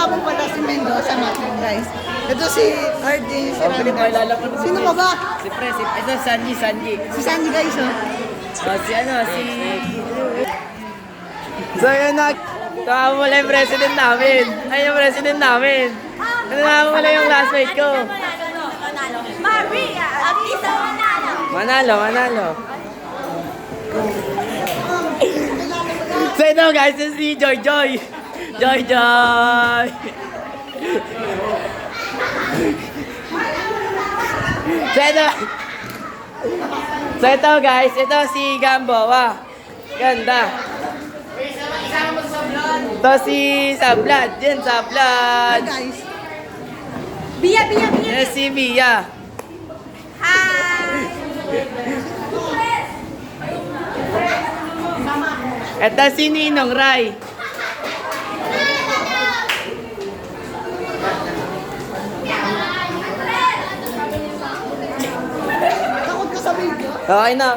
nga po pala si Mendoza, Matthew guys. Ito si RJ Serrano. Sino ka ba? Si Pres, ito Sanji. Si Sandy guys, oh. Si... So yun na, nakawala yung president namin. Ay, yung president namin. Nakawala yung classmate ko. Maria! At isa manalo! Manalo. So ito guys, this is si Joy. So ito guys, ito si Gambo. Wah, ganda. Ito si Sablad. Yan, Sablad. Guys. Bia! Yan si Bia. Hi! Ito si Ninong Rai. Takot ka sa video? Okay na.